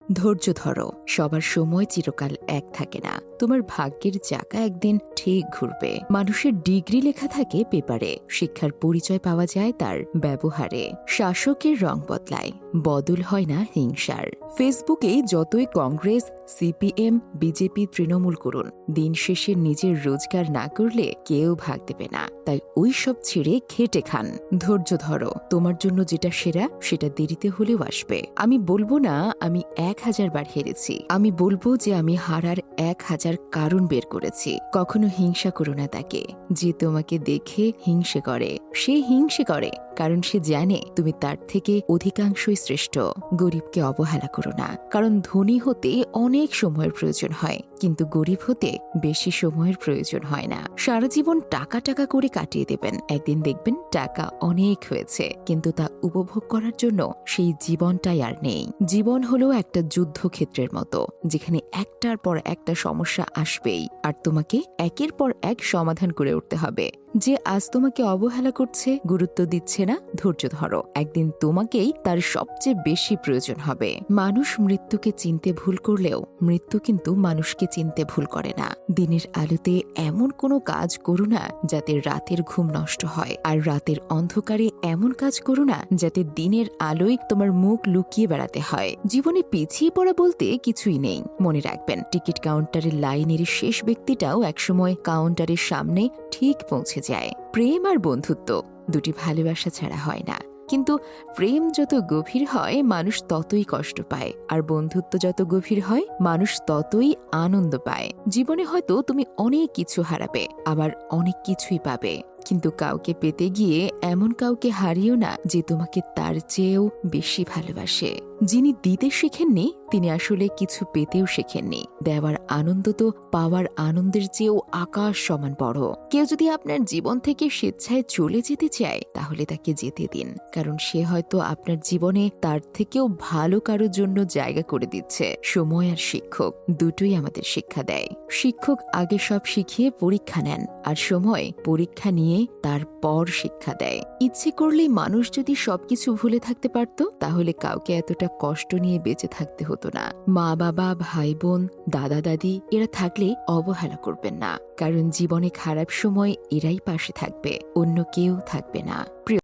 ধৈর্য ধরো, সবার সময় চিরকাল এক থাকে না। তোমার ভাগ্যের চাকা একদিন ঠিক ঘুরবে। মানুষের ডিগ্রি লেখা থাকে পেপারে, শিক্ষার পরিচয় পাওয়া যায় তার ব্যবহারে। শাসকের রং বদলায়, বদল হয় না হিংসার। ফেসবুকে যতই কংগ্রেস, সিপিএম, বিজেপি, তৃণমূল করুন, দিন শেষে নিজের রোজগার না করলে কেউ ভাগ দেবে না। তাই ওই সব ছেড়ে খেটে খান। ধৈর্য ধরো, তোমার জন্য যেটা সেরা সেটা দেরিতে হলেও আসবে। আমি বলবো না আমি 1000 বার হেরেছি, আমি বলবো যে আমি হারার 1000 কারণ বের করেছি। কখনো হিংসা করো না তাকে যে তোমাকে দেখে হিংসে করে। সে হিংসে করে কারণ সে জানে তুমি তার থেকে অধিকাংশই শ্রেষ্ঠ। গরিবকে অবহেলা করো না, কারণ ধনী হতে অনেক সময়ের প্রয়োজন হয়, কিন্তু গরিব হতে বেশি সময়ের প্রয়োজন হয় না। সারা জীবন টাকা টাকা করে কাটিয়ে দেবেন, একদিন দেখবেন টাকা অনেক হয়েছে, কিন্তু তা উপভোগ করার জন্য সেই জীবনটাই আর নেই। জীবন হলো একটা যুদ্ধক্ষেত্রের মতো, যেখানে একটার পর একটা সমস্যা আসবেই, আর তোমাকে একের পর এক সমাধান করে উঠতে হবে। যে আজ তোমাকে অবহেলা করছে, গুরুত্ব দিচ্ছে না, ধৈর্য ধরো, একদিন তোমাকেই তার সবচেয়ে বেশি প্রয়োজন হবে। মানুষ মৃত্যুকে চিনতে ভুল করলেও মৃত্যু কিন্তু মানুষকে চিনতে ভুল করে না। দিনের আলোতে এমন কোনো কাজ করো না যাতে রাতের ঘুম নষ্ট হয়, আর রাতের অন্ধকারে এমন কাজ করো না যাতে দিনের আলোয় তোমার মুখ লুকিয়ে বেড়াতে হয়। জীবনে পিছিয়ে পড়া বলতে কিছুই নেই। মনে রাখবেন, টিকিট কাউন্টারের লাইনের শেষ ব্যক্তিটাও একসময় কাউন্টারের সামনে ঠিক পৌঁছে যায়। প্রেম আর বন্ধুত্ব দুটি ভালোবাসা ছাড়া হয় না, কিন্তু প্রেম যত গভীর হয় মানুষ ততই কষ্ট পায়, আর বন্ধুত্ব যত গভীর হয় মানুষ ততই আনন্দ পায়। জীবনে হয়তো তুমি অনেক কিছু হারাবে, আবার অনেক কিছুই পাবে, কিন্তু কাউকে পেতে গিয়ে এমন কাউকে হারিও না যে তোমাকে তার চেয়েও বেশি ভালোবাসে। যিনি দিতে শেখেননি তিনি আসলে কিছু পেতেও শেখেননি। দেওয়ার আনন্দ তো পাওয়ার আনন্দের চেয়েও আকাশ সমান বড়। কেউ যদি আপনার জীবন থেকে স্বেচ্ছায় চলে যেতে চায় তাহলে তাকে যেতে দিন, কারণ সে হয়তো আপনার জীবনে তার থেকেও ভালো কারোর জন্য জায়গা করে দিচ্ছে। সময় আর শিক্ষক দুটোই আমাদের শিক্ষা দেয়। শিক্ষক আগে সব শিখিয়ে পরীক্ষা নেন, আর সময় পরীক্ষা নিয়ে তারপর শিক্ষা দেয়। ইচ্ছে করলেই মানুষ যদি সবকিছু ভুলে থাকতে পারত, তাহলে কাউকে এতটা কষ্ট নিয়ে বেঁচে থাকতে হতো না। মা বাবা, ভাই বোন, দাদা দাদি এরা থাকলে অবহেলা করবেন না, কারণ জীবনে খারাপ সময় এরাই পাশে থাকবে, অন্য কেউ থাকবে না। প্রিয়